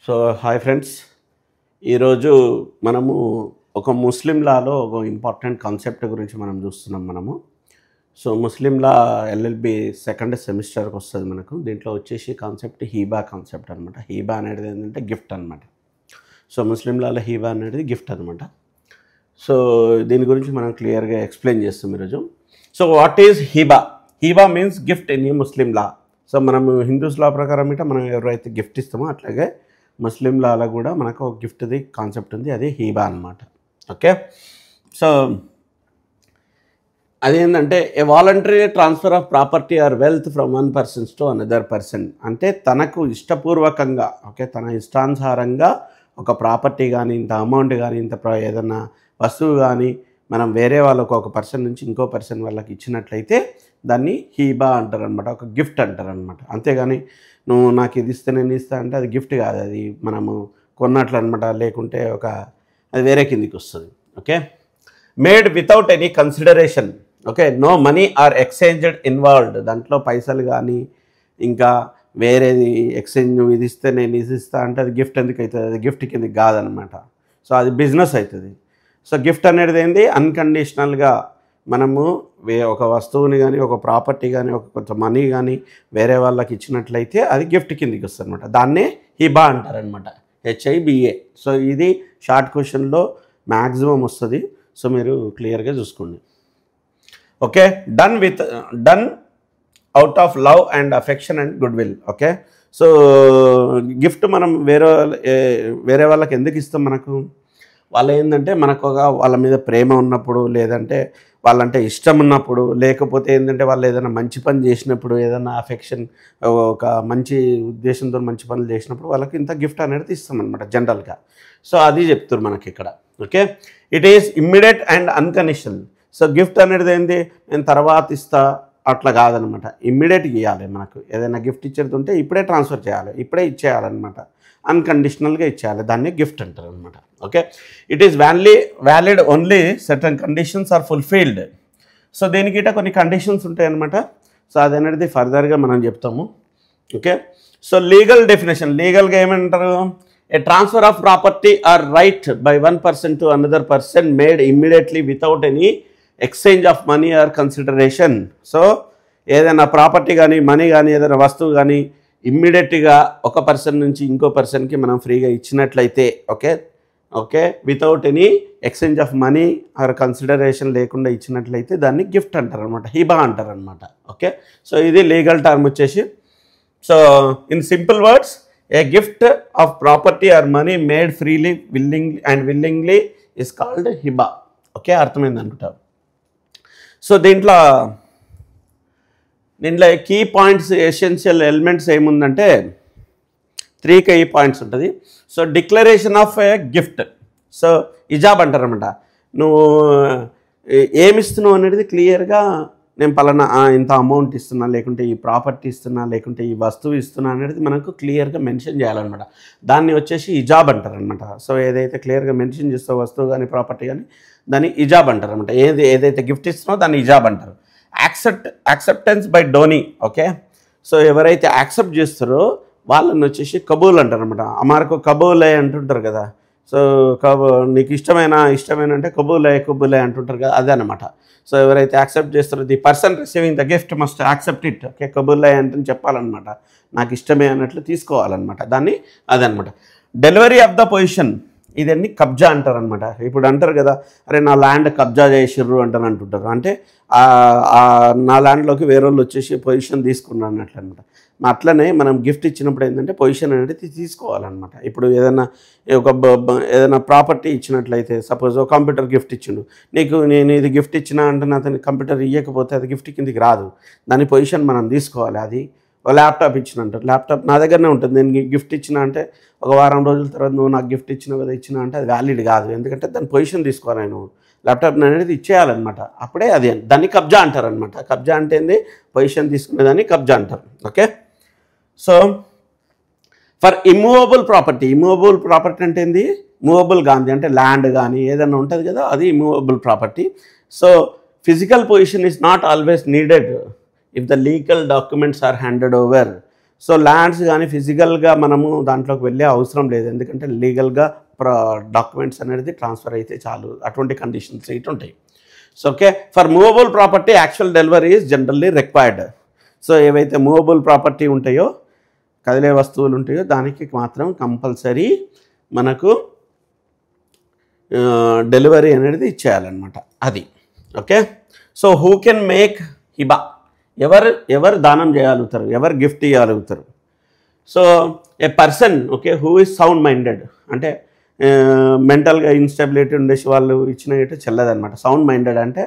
So hi friends, ఈరోజు మనము ఒక ముస్లిం లాలో ఒక ఇంపార్టెంట్ కాన్సెప్ట్ గురించి మనం చూస్తున్నాం. సో ముస్లిం లా ఎల్ఎల్బి సెకండ్ సెమిస్టర్కి వస్తుంది మనకు. దీంట్లో వచ్చేసి కాన్సెప్ట్ హీబా కాన్సెప్ట్ అనమాట. హీబా అనేది ఏంటంటే గిఫ్ట్ అనమాట. సో ముస్లిం లాలో హీబా అనేది గిఫ్ట్ అనమాట. సో దీని గురించి మనం క్లియర్గా ఎక్స్ప్లెయిన్ చేస్తాం ఈరోజు. So what is hiba? Hiba means gift in Muslim law. So మనము హిందూస్ లా ప్రకారం మనం ఎవరైతే గిఫ్ట్ ఇస్తామో అట్లాగే ముస్లిం లాలో కూడా మనకు ఒక గిఫ్ట్ది కాన్సెప్ట్ ఉంది, అది హీబా అనమాట. ఓకే, సో అదేంటంటే ఏ voluntary transfer of property are wealth from one persons to another person. అంటే తనకు ఇష్టపూర్వకంగా, ఓకే, తన ఇష్టానుసారంగా ఒక ప్రాపర్టీ కానీ, ఇంత అమౌంట్ కానీ, ఇంత ఏదైనా వస్తువు కానీ మనం వేరే వాళ్ళకు ఒక పర్సన్ నుంచి ఇంకో పర్సన్ వాళ్ళకి ఇచ్చినట్లయితే దాన్ని హీబా అంటారనమాట, ఒక గిఫ్ట్ అంటారనమాట. అంతేగాని నువ్వు నాకు ఇది ఇస్తే నేను ఇస్తా అంటే అది గిఫ్ట్ కాదు, అది మనము కొన్నట్లు అనమాట. లేకుంటే అది వేరే కిందికి వస్తుంది. Okay, made without any consideration. Okay, no money or exchanged involved. దాంట్లో పైసలు కానీ ఇంకా వేరేది ఎక్స్చేంజ్, నువ్వు ఇది ఇస్తే నేను ఇది ఇస్తా అంటే అది గిఫ్ట్ ఎందుకు అవుతుంది? అది గిఫ్ట్ కిందకి కాదనమాట. సో అది బిజినెస్ అవుతుంది. సో గిఫ్ట్ అనేది ఏంటి? అన్కండిషనల్గా మనము ఒక వస్తువుని కానీ, ఒక ప్రాపర్టీ కానీ, ఒక కొంచెం మనీ కానీ వేరే వాళ్ళకి ఇచ్చినట్లయితే అది గిఫ్ట్ కిందికి వస్తుంది అనమాట. దాన్నే హిబా అంటారనమాట, HIBA. సో ఇది షార్ట్ క్వశ్చన్లో మ్యాక్సిమం వస్తుంది. సో మీరు క్లియర్గా చూసుకోండి. Okay, done out of love and affection and good will. Okay, so gift మనం వేరే వాళ్ళకి ఎందుకు ఇస్తాం? మనకు వాళ్ళు ఏంటంటే మనకు వాళ్ళ మీద ప్రేమ ఉన్నప్పుడు, లేదంటే వాళ్ళంటే ఇష్టం ఉన్నప్పుడు, లేకపోతే ఏంటంటే వాళ్ళు ఏదైనా మంచి పని చేసినప్పుడు, ఏదైనా అఫెక్షన్, ఒక మంచి ఉద్దేశంతో మంచి పనులు చేసినప్పుడు వాళ్ళకి ఇంత గిఫ్ట్ అనేది ఇస్తామన్నమాట జనరల్గా. సో అది చెప్తారు మనకి ఇక్కడ. Okay, it is immediate and unconditional. So gift అనేది ఏంటి? నేను తర్వాత ఇస్తా అట్లా కాదనమాట. ఇమ్మీడియట్గా ఇవ్వాలి. మనకు ఏదైనా గిఫ్ట్ ఇచ్చేది ఉంటే ఇప్పుడే ట్రాన్స్ఫర్ చేయాలి, ఇప్పుడే ఇచ్చేయాలన్నమాట. అన్కండిషనల్గా ఇచ్చేయాలి, దాన్ని గిఫ్ట్ అంటారు అనమాట. Okay, it is valid only certain conditions are fulfilled. So దీనికి కొన్ని కండిషన్స్ ఉంటాయి అనమాట. సో అదనేది ఫర్దర్గా మనం చెప్తాము. Okay, so legal definition. లీగల్గా ఏమంటారు? A transfer of property or right by one person to another person made immediately without any exchange of money or consideration. So ఏదైనా ప్రాపర్టీ కానీ, మనీ కానీ, ఏదైనా వస్తువు కానీ ఇమ్మీడియట్గా ఒక పర్సన్ నుంచి ఇంకో పర్సన్కి మనం ఫ్రీగా ఇచ్చినట్లయితే, okay, without any exchange of money or consideration లేకుండా ఇచ్చినట్లయితే దాన్ని గిఫ్ట్ అంటారనమాట, హిబా అంటారనమాట. ఓకే, సో ఇది లీగల్ టర్మ్ వచ్చేసి. So in simple words, a gift of property or money made freely willingly is called hiba. Okay, అర్థమైంది అనుకుంటా. సో దీంట్లో కీ పాయింట్స్, ఎసెన్షియల్ ఎలిమెంట్స్ ఏముందంటే 3 కీ పాయింట్స్ ఉంటుంది. So declaration of a gift. So ఇజాబ్ అంటారనమాట. నువ్వు ఏమిస్తున్నావు అనేది క్లియర్గా, నేను పలానా ఇంత అమౌంట్ ఇస్తున్నా, లేకుంటే ఈ ప్రాపర్టీ ఇస్తున్నా, లేకుంటే ఈ వస్తువు ఇస్తున్నా అనేది మనకు క్లియర్గా మెన్షన్ చేయాలన్నమాట. దాన్ని వచ్చేసి ఇజాబ్ అంటారనమాట. సో ఏదైతే క్లియర్గా మెన్షన్ చేస్తావు వస్తువు కానీ, ప్రాపర్టీ కానీ, దాన్ని ఇజాబ్ అంటారనమాట. ఏదైతే గిఫ్ట్ ఇస్తున్నావో దాన్ని ఇజాబ్ అంటారు. Acceptance by డోనీ. ఓకే, సో ఎవరైతే యాక్సెప్ట్ చేస్తారో వాళ్ళని వచ్చేసి కబూల్ అంటారనమాట. అమారకు కబూలే అంటుంటారు కదా. సో నీకు ఇష్టమైన అంటే కబూలే అంటుంటారు కదా, అదే అనమాట. సో ఎవరైతే యాక్సెప్ట్ చేస్తారో the person receiving the gift must accept it. Okay, కబూలే అంటే చెప్పాలన్నమాట, నాకు ఇష్టమే అన్నట్లు తీసుకోవాలన్నమాట. దాన్ని అదనమాట. డెలివరీ ఆఫ్ ద పొజిషన్, ఇదన్నీ కబ్జా అంటారనమాట. ఇప్పుడు అంటారు కదా, అరే నా ల్యాండ్ కబ్జా చేసిర్రు అంటుంటారు. అంటే నా ల్యాండ్లోకి వేరే వాళ్ళు వచ్చేసి పొజిషన్ తీసుకున్నారు అన్నట్లు అనమాట. అట్లనే మనం గిఫ్ట్ ఇచ్చినప్పుడు ఏంటంటే పొజిషన్ అనేది తీసుకోవాలన్నమాట. ఇప్పుడు ఏదైనా ప్రాపర్టీ ఇచ్చినట్లయితే, సపోజ్ ఒక కంప్యూటర్ గిఫ్ట్ ఇచ్చిండు నీకు, నేను ఇది గిఫ్ట్ ఇచ్చినా అంటే అతని కంప్యూటర్ ఇవ్వకపోతే అది గిఫ్ట్ కిందికి రాదు. దాని పొజిషన్ మనం తీసుకోవాలి. అది ఒక ల్యాప్టాప్ ఇచ్చినంటారు, ల్యాప్టాప్ నా దగ్గరనే ఉంటుంది, నేను గిఫ్ట్ ఇచ్చినా అంటే ఒక వారం రోజుల తర్వాత నువ్వు నాకు గిఫ్ట్ ఇచ్చినా అంటే అది వ్యాలిడ్ కాదు. ఎందుకంటే దాని పొజిషన్ తీసుకోవాలి, నేను ల్యాప్టాప్ అనేది ఇచ్చేయాలన్నమాట. అప్పుడే అది దాన్ని కబ్జా అంటారనమాట. కబ్జా అంటే ఏంది? పొజిషన్ తీసుకునేదాన్ని కబ్జా అంటారు. Okay, so for immovable property అంటే ఏంది? మూవబుల్ గాంధీ అంటే ల్యాండ్ కానీ ఏదైనా ఉంటుంది కదా, అది immovable property. So physical position is not always needed if the legal documents are handed over. So lands కానీ ఫిజికల్గా మనము దాంట్లోకి వెళ్ళే అవసరం లేదు, ఎందుకంటే లీగల్గా డాక్యుమెంట్స్ అనేది ట్రాన్స్ఫర్ అయితే చాలు, అటువంటి కండిషన్స్ ఇటు ఉంటాయి. So okay, for movable property actual delivery is generally required. So ఏవైతే మూవబుల్ ప్రాపర్టీ ఉంటాయో, కదిలే వస్తువులు ఉంటాయో, దానికి మాత్రం కంపల్సరీ మనకు డెలివరీ అనేది ఇచ్చేయాలన్నమాట, అది. Okay, so who can make hiba, ఎవరు దానం చేయగలుగుతారు, ఎవరు గిఫ్ట్ ఇవ్వగలుగుతారు? So a person, okay, who is sound minded, అంటే మెంటల్గా ఇన్స్టెబిలిటీ ఉండేసి వాళ్ళు ఇచ్చినట్టు చెల్లదనమాట. సౌండ్ మైండెడ్ అంటే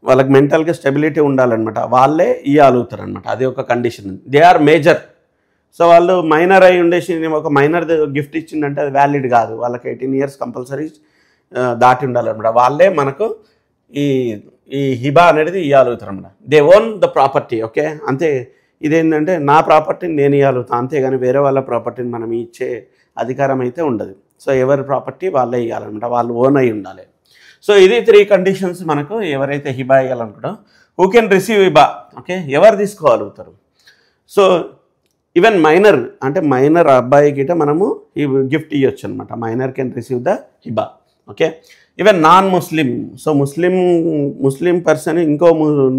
వాళ్ళకి మెంటల్గా స్టెబిలిటీ ఉండాలన్నమాట, వాళ్ళే ఇవ్వగలుగుతారు అనమాట, అది ఒక condition. They are major. So వాళ్ళు మైనర్ అయి ఉండేసి ఒక మైనర్ గిఫ్ట్ ఇచ్చిందంటే అది వ్యాలిడ్ కాదు, వాళ్ళకి 18 years కంపల్సరీ దాటి ఉండాలన్నమాట, వాళ్ళే మనకు ఈ హిబా అనేది ఇవ్వగలుగుతారు అనమాట. They own the property. Okay, అంతే. ఇదేంటంటే నా ప్రాపర్టీని నేను ఇవ్వగలుగుతాను, అంతేగాని వేరే వాళ్ళ ప్రాపర్టీని మనం ఇచ్చే అధికారం అయితే ఉండదు. సో ఎవరి ప్రాపర్టీ వాళ్ళే ఇవ్వాలన్నమాట, వాళ్ళు ఓన్ అయి ఉండాలి. సో ఇది 3 కండిషన్స్ మనకు ఎవరైతే హిబా ఇవ్వాలనుకుంటాం. Who can receive hiba, okay, ఎవరు తీసుకోగలుగుతారు? సో ఈవెన్ మైనర్, అంటే మైనర్ అబ్బాయికి మనము ఈ గిఫ్ట్ ఇవ్వచ్చు అనమాట, minor can receive the hiba. Okay, even non Muslim, so Muslim person ఇంకో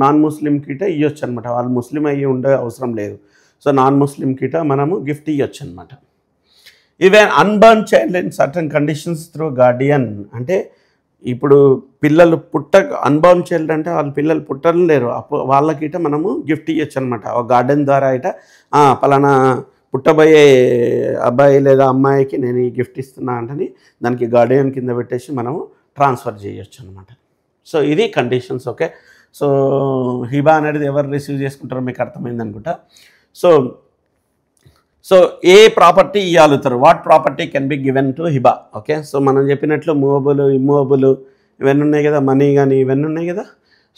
నాన్ ముస్లిం కిట ఇవ్వచ్చు అనమాట, వాళ్ళు ముస్లిం అయ్యి ఉండే అవసరం లేదు. సో నాన్ ముస్లిం కిట మనము గిఫ్ట్ ఇవ్వచ్చు అనమాట. Even unborn child in certain conditions through guardian, అంటే ఇప్పుడు పిల్లలు అన్బర్న్ చైల్డ్ అంటే వాళ్ళు పిల్లలు పుట్టలేరు, అప్పుడు వాళ్ళకిట మనము గిఫ్ట్ ఇవ్వచ్చు అనమాట, ఒక గార్డెన్ ద్వారా ఇట పలానా పుట్టబోయే అబ్బాయి లేదా అమ్మాయికి నేను ఈ గిఫ్ట్ ఇస్తున్నా అంటే దానికి గార్డియన్ కింద పెట్టేసి మనము ట్రాన్స్ఫర్ చేయొచ్చు అనమాట. సో ఇది కండిషన్స్. ఓకే, సో హిబా అనేది ఎవరు రిసీవ్ చేసుకుంటారో మీకు అర్థమైంది అనుకుంటా. సో ఏ ప్రాపర్టీ ఇవ్వగలుగుతారు, what property can be given to hiba. Okay, so మనం చెప్పినట్లు మూవబుల్, ఇమ్మూవబుల్ ఇవన్నీ ఉన్నాయి కదా, మనీ కానీ ఇవన్నీ ఉన్నాయి కదా.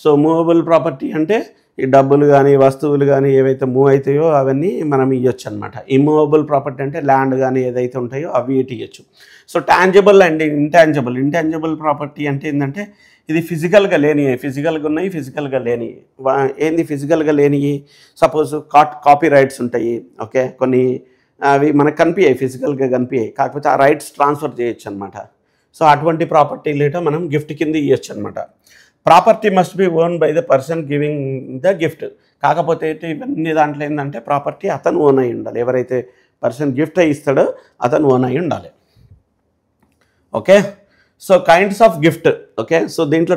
సో మూవబుల్ ప్రాపర్టీ అంటే ఈ డబ్బులు కానీ వస్తువులు కానీ ఏవైతే మూవ్ అవుతాయో అవన్నీ మనం ఇవ్వచ్చు అనమాట. ఇమ్మూవబుల్ ప్రాపర్టీ అంటే ల్యాండ్ కానీ ఏదైతే ఉంటాయో అవి ఇటు ఇవ్వచ్చు. So tangible and intangible property అంటే ఏంటంటే ఇది ఫిజికల్గా లేనివి, ఫిజికల్గా ఉన్నాయి, ఫిజికల్గా లేనివి. ఏంది ఫిజికల్గా లేనివి? సపోజ్ కాపీ రైట్స్ ఉంటాయి. ఓకే, కొన్ని అవి మనకు కనిపించాయి, ఫిజికల్గా కనిపించాయి, కాకపోతే ఆ రైట్స్ ట్రాన్స్ఫర్ చేయొచ్చు అనమాట. సో అటువంటి ప్రాపర్టీ లేట మనం గిఫ్ట్ కింద ఇవ్వచ్చు అనమాట. Property must be own by the person giving the gift. కాకపోతే ఇవన్నీ దాంట్లో ఏంటంటే ప్రాపర్టీ అతను ఓన్ అయి ఉండాలి, ఎవరైతే పర్సన్ గిఫ్ట్ ఇస్తాడో అతను ఓన్ అయి ఉండాలి. Okay, so kinds of gift. Okay, so దీంట్లో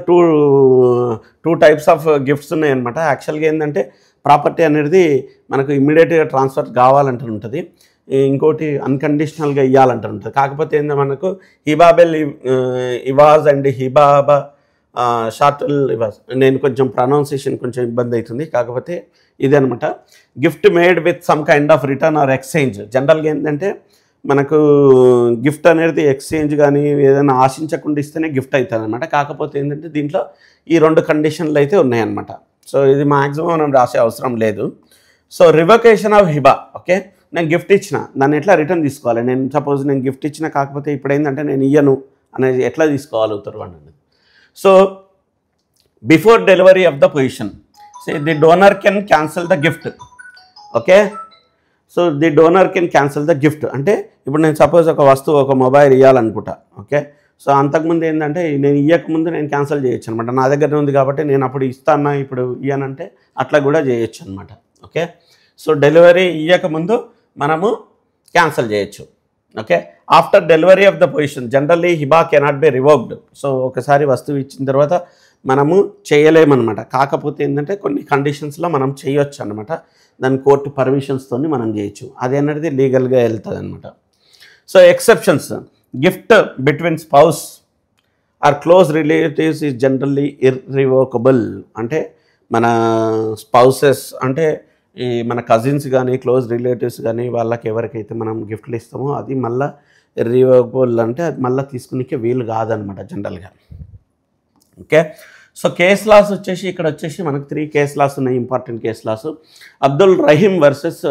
టూ టైప్స్ ఆఫ్ గిఫ్ట్స్ ఉన్నాయన్నమాట. యాక్చువల్గా ఏంటంటే ప్రాపర్టీ అనేది మనకు ఇమ్మీడియట్గా ట్రాన్స్ఫర్ కావాలంటూ ఉంటుంది, ఇంకోటి అన్కండిషనల్గా ఇవ్వాలంటూ ఉంటుంది. కాకపోతే ఏంటంటే మనకు హిబాబెల్ ఇవాజ్ అండ్ హిబాబా షార్టల్ ఇవాజ్, నేను కొంచెం ప్రొనౌన్సియేషన్ కొంచెం ఇబ్బంది అవుతుంది, కాకపోతే ఇదే అనమాట. Gift made with some kind of return or exchange. జనరల్గా ఏంటంటే మనకు గిఫ్ట్ అనేది ఎక్స్చేంజ్ కానీ ఏదైనా ఆశించకుండా ఇస్తేనే గిఫ్ట్ అవుతుంది అనమాట. కాకపోతే ఏంటంటే దీంట్లో ఈ 2 కండిషన్లు అయితే ఉన్నాయన్నమాట. సో ఇది మ్యాక్సిమం మనం రాసే అవసరం లేదు. So revocation of hiba. Okay, నేను గిఫ్ట్ ఇచ్చిన, దాన్ని ఎట్లా రిటర్న్ తీసుకోవాలి? నేను సపోజ్ నేను గిఫ్ట్ ఇచ్చిన, కాకపోతే ఇప్పుడు ఏంటంటే నేను ఇయ్యను అనేది ఎట్లా తీసుకోగలుగుతారు అన్నది. So before delivery of the position, so the donor can cancel the gift. Okay, so the donor can cancel the gift అంటే ఇప్పుడు నేను సపోజ్ ఒక వస్తువు, ఒక మొబైల్ ఇవ్వాలనుకుంటా. ఓకే, సో అంతకుముందు ఏంటంటే నేను ఇవ్వకముందు నేను క్యాన్సిల్ చేయొచ్చు అనమాట. నా దగ్గర ఉంది కాబట్టి నేను అప్పుడు ఇస్తాను, ఇప్పుడు ఇవ్వనంటే అట్లా కూడా చేయొచ్చు అనమాట. ఓకే, సో డెలివరీ ఇవ్వకముందు మనము క్యాన్సిల్ చేయొచ్చు. Okay, after delivery of the possession generally hiba cannot be revoked. So ఒకసారి వస్తువు ఇచ్చిన తర్వాత మనము చేయలేమన్నమాట. కాకపోతే ఏంటంటే కొన్ని కండిషన్స్లో మనం చేయొచ్చు అనమాట, దాని కోర్టు పర్మిషన్స్తో మనం చేయొచ్చు, అది అనేది లీగల్గా వెళ్తుంది అనమాట. So exceptions, gift between spouse are close relatives is generally irrevocable. అంటే మన స్పౌసెస్ అంటే ఈ మన కజిన్స్ కానీ క్లోజ్ రిలేటివ్స్ కానీ వాళ్ళకి ఎవరికైతే మనం గిఫ్ట్లు ఇస్తామో అది మళ్ళీ ఇర్రివోకబుల్, అంటే అది మళ్ళీ తీసుకునే వీలు కాదనమాట జనరల్గా. ఓకే, సో కేస్ లాస్ వచ్చేసి ఇక్కడ వచ్చేసి మనకు 3 కేస్ లాస్ ఉన్నాయి, important case laws. Abdul Rahim versus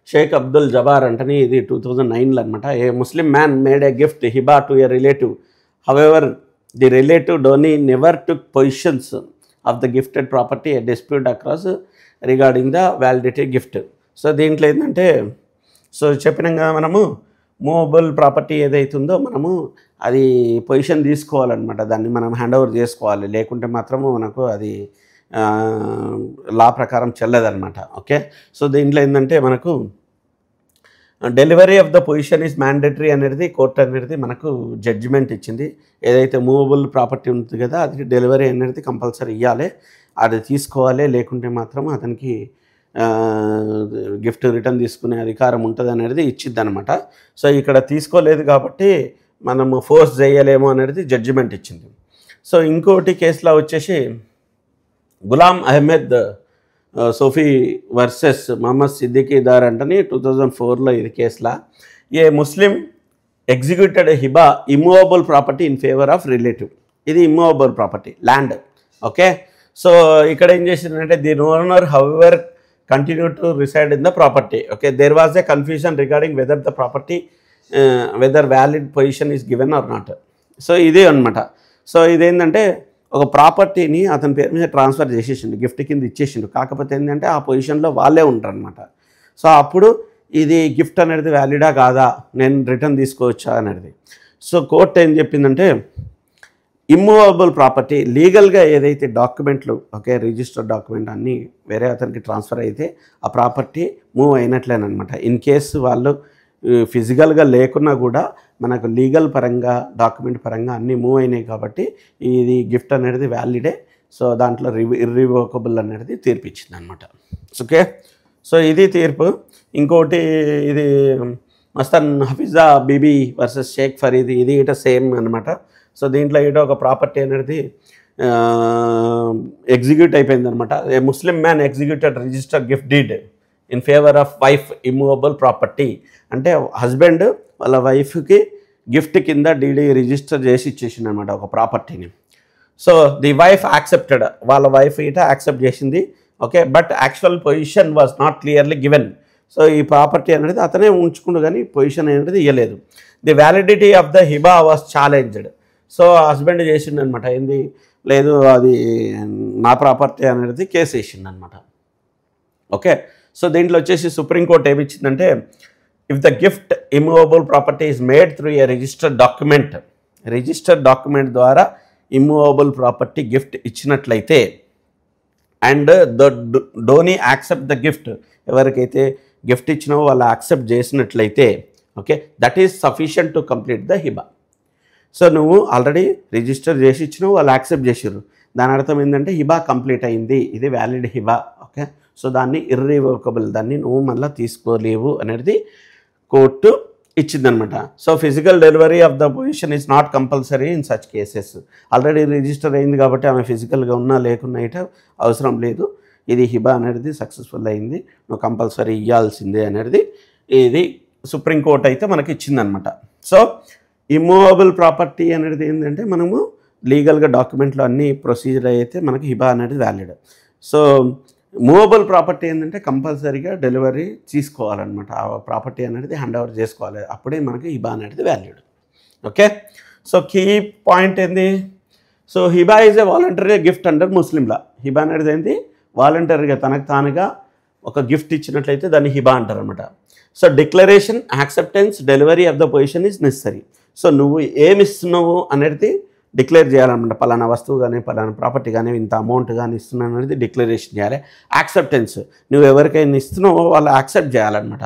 Sheikh Abdul Jabbar అంటని ఇది 2009లో అనమాట. A Muslim man made a gift hiba to a relative, however the relative donee never took possessions of the gifted property. A dispute across regarding the validity gift. So దీంట్లో ఏంటంటే so చెప్పినాం కదా మనము movable property ఏదైతుందో మనము అది position తీసుకోవాలన్నమాట, దాన్ని మనం హ్యాండ్ ఓవర్ చేసుకోవాలి, లేకుంటే మాత్రము మనకు అది లా ప్రకారం చెల్లదన్నమాట. ఓకే, సో దీంట్లో ఏంటంటే మనకు delivery of the possession is mandatory అనేది కోర్టు అనేది మనకు జడ్జిమెంట్ ఇచ్చింది. ఏదైతే మూవబుల్ ప్రాపర్టీ ఉంటుంది కదా అది డెలివరీ అనేది కంపల్సరీ ఇవ్వాలి, అది తీసుకోవాలి, లేకుంటే మాత్రం అతనికి గిఫ్ట్ రిటర్న్ తీసుకునే అధికారం ఉంటుంది అనేది ఇచ్చిద్ది అనమాట. సో ఇక్కడ తీసుకోలేదు కాబట్టి మనము ఫోర్స్ చేయలేము అనేది జడ్జిమెంట్ ఇచ్చింది. సో ఇంకోటి కేసులో వచ్చేసి గులాం అహ్మద్ సోఫీ వర్సెస్ మహమ్మద్ సిద్దికీ దార్ అంటని 2004లో ఇది కేసులా a Muslim executed hiba immovable property in favour of relative. ఇది immovable property land. Okay, so ఇక్కడ ఏం చేసిందంటే the owner however continue to reside in the property. Okay, there was a confusion regarding whether the property whether valid possession is given or not. So ఇదే అనమాట. So ఇదేంటంటే ఒక ప్రాపర్టీని అతని పేరు మీద ట్రాన్స్ఫర్ చేసేసిండు, గిఫ్ట్ కింద ఇచ్చేసిండు, కాకపోతే ఏంటంటే ఆ పొజిషన్లో వాళ్ళే ఉంటారు అనమాట. సో అప్పుడు ఇది గిఫ్ట్ అనేది వ్యాలిడా కాదా, నేను రిటర్న్ తీసుకోవచ్చా అనేది. సో కోర్టు ఏం చెప్పిందంటే ఇమ్మూవబుల్ ప్రాపర్టీ లీగల్గా ఏదైతే డాక్యుమెంట్లు ఓకే రిజిస్టర్డ్ డాక్యుమెంట్ అన్నీ వేరే అతనికి ట్రాన్స్ఫర్ అయితే ఆ ప్రాపర్టీ మూవ్ అయినట్లేనమాట. ఇన్ కేసు వాళ్ళు ఫిజికల్గా లేకున్నా కూడా మనకు లీగల్ పరంగా డాక్యుమెంట్ పరంగా అన్నీ మూవ్ అయినాయి కాబట్టి ఇది గిఫ్ట్ అనేది వ్యాలిడే. సో దాంట్లో ఇర్రివోకబుల్ అనేది తీర్పు ఇచ్చింది అనమాట. ఓకే, సో ఇది తీర్పు. ఇంకోటి ఇది మస్తాన్ హఫీజా బీబీ వర్సెస్ షేక్ ఫరీద్, ఇది ఇట సేమ్ అనమాట. సో దీంట్లో ఇట ఒక ప్రాపర్టీ అనేది ఎగ్జిక్యూట్ అయిపోయింది అనమాట. A Muslim man executed register gift deed in favour of wife immovable property. అంటే హస్బెండ్ వాళ్ళ వైఫ్కి గిఫ్ట్ కింద డీడీ రిజిస్టర్ చేసి ఇచ్చేసింది అనమాట ఒక ప్రాపర్టీని. సో ది వైఫ్ యాక్సెప్టెడ్, వాళ్ళ వైఫ్ ఇట యాక్సెప్ట్ చేసింది. Okay, but actual possession was not clearly given. So ఈ ప్రాపర్టీ అనేది అతనే ఉంచుకుండు కానీ పొజిషన్ అనేది ఇవ్వలేదు. The validity of the hiba was challenged. So husband చేసిండు అనమాట, ఏంది లేదు అది నా ప్రాపర్టీ అనేది కేసు వేసిండు అనమాట. ఓకే, సో దీంట్లో వచ్చేసి సుప్రీంకోర్టు ఏమి ఇచ్చిందంటే if the gift immovable property is made through a registered document ద్వారా ఇమ్మూవబుల్ ప్రాపర్టీ గిఫ్ట్ ఇచ్చినట్లయితే and the donee accept the gift, ఎవరికైతే గిఫ్ట్ ఇచ్చినావో వాళ్ళు యాక్సెప్ట్ చేసినట్లయితే okay that is sufficient to complete the hiba. So నువ్వు already register చేసి ఇచ్చినావు, వాళ్ళు యాక్సెప్ట్ చేసారు, దాని అర్థం ఏంటంటే హిబా కంప్లీట్ అయింది, ఇది వ్యాలిడ్ హిబా. ఓకే, సో దాన్ని ఇర్రివోకబుల్, దాన్ని నువ్వు మళ్ళీ తీసుకోలేవు అనేది కోర్టు ఇచ్చిందనమాట. So physical delivery of the possession is not compulsory in such cases. Already register అయింది కాబట్టి ఆమె ఫిజికల్గా ఉన్నా లేకున్నా ఇట అవసరం లేదు, ఇది హిబా అనేది సక్సెస్ఫుల్ అయింది, నువ్వు కంపల్సరీ ఇవ్వాల్సిందే అనేది ఇది సుప్రీంకోర్టు అయితే మనకి ఇచ్చిందనమాట. సో ఇమ్మూవబుల్ ప్రాపర్టీ అనేది ఏంటంటే మనము లీగల్గా డాక్యుమెంట్లో అన్ని ప్రొసీజర్ అయితే మనకి హిబా అనేది వ్యాలిడ్. సో మూవబుల్ ప్రాపర్టీ ఏంటంటే కంపల్సరీగా డెలివరీ తీసుకోవాలన్నమాట, ఆ ప్రాపర్టీ అనేది హ్యాండ్ ఓవర్ చేసుకోవాలి, అప్పుడే మనకి హిబా అనేది valid. Okay, so key point ఏంది, so hiba is a voluntary gift under Muslim law. హిబా అనేది ఏంటి, వాలంటరీగా తనకు తానుగా ఒక గిఫ్ట్ ఇచ్చినట్లయితే దాన్ని హిబా అంటారు అనమాట. So declaration acceptance delivery of the possession is necessary. So నువ్వు ఏమి ఇస్తున్నావు అనేది డిక్లేర్ చేయాలన్నమాట, పలానా వస్తువు కానీ పలానా ప్రాపర్టీ కానీ ఇంత అమౌంట్ కానీ ఇస్తున్నాను అనేది డిక్లరేషన్ చేయాలి. యాక్సెప్టెన్స్, నువ్వు ఎవరికైనా ఇస్తున్నావో వాళ్ళు యాక్సెప్ట్ చేయాలన్నమాట.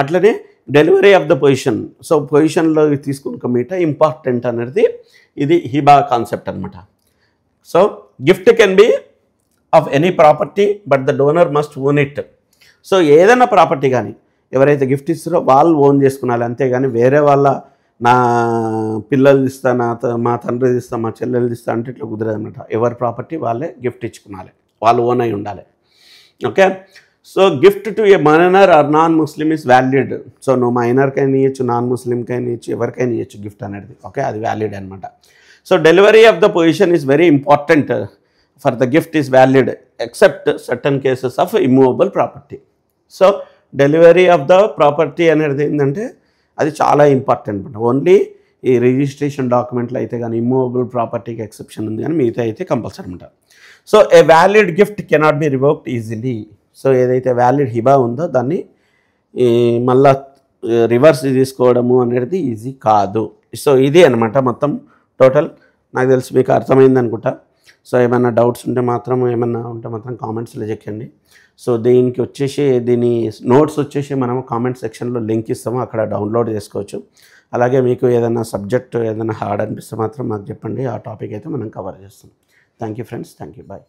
అట్లనే delivery of the position, so పొజిషన్లో తీసుకున్న కమిట ఇంపార్టెంట్ అనేది ఇది హిబా కాన్సెప్ట్ అనమాట. So gift can be of any property but the donor must own it. So ఏదైనా ప్రాపర్టీ కానీ ఎవరైతే గిఫ్ట్ ఇస్తారో వాళ్ళు ఓన్ చేసుకున్నాలి, అంతేగాని వేరే వాళ్ళ నా పిల్లలు ఇస్తా, మా తండ్రి ఇస్తా, మా చెల్లెలు ఇస్తా అంటే ఇట్లా కుదరదు అనమాట. ఎవరి ప్రాపర్టీ వాళ్ళే గిఫ్ట్ ఇచ్చుకున్నాలి, వాళ్ళు ఓన్ అయి ఉండాలి. Okay, so gift to a minor or non Muslim is valid. So నువ్వు మైనర్కైనా ఇవ్వచ్చు, నాన్ ముస్లింకైనా ఇవ్వచ్చు, ఎవరికైనా ఇవ్వచ్చు గిఫ్ట్ అనేది. ఓకే, అది వ్యాలిడ్ అనమాట. So delivery of the possession is very important for the gift is valid except certain cases of immovable property. So delivery of the property అనేది ఏంటంటే అది చాలా ఇంపార్టెంట్ అనమాట. ఓన్లీ ఈ రిజిస్ట్రేషన్ డాక్యుమెంట్లో అయితే కానీ ఇమ్మూవబుల్ ప్రాపర్టీకి ఎక్సెప్షన్ ఉంది, కానీ మిగతా అయితే కంపల్సరీ అనమాట. So a valid gift cannot be revoked easily. So ఏదైతే వ్యాలిడ్ హిబా ఉందో దాన్ని మళ్ళా రివర్స్ తీసుకోవడము అనేది ఈజీ కాదు. సో ఇది అనమాట మొత్తం టోటల్. నాకు తెలిసి మీకు అర్థమైంది అనుకుంటా. సో ఏమైనా డౌట్స్ ఉంటే మాత్రం కామెంట్స్లో చెక్కండి. సో దీనికి వచ్చేసి దీని నోట్స్ వచ్చేసి మనం కామెంట్ సెక్షన్లో లింక్ ఇస్తాము, అక్కడ డౌన్లోడ్ చేసుకోవచ్చు. అలాగే మీకు ఏదైనా సబ్జెక్ట్ ఏదైనా హార్డ్ అనిపిస్తే మాత్రం మాకు చెప్పండి, ఆ టాపిక్ అయితే మనం కవర్ చేస్తాం. Thank you friends, thank you, bye.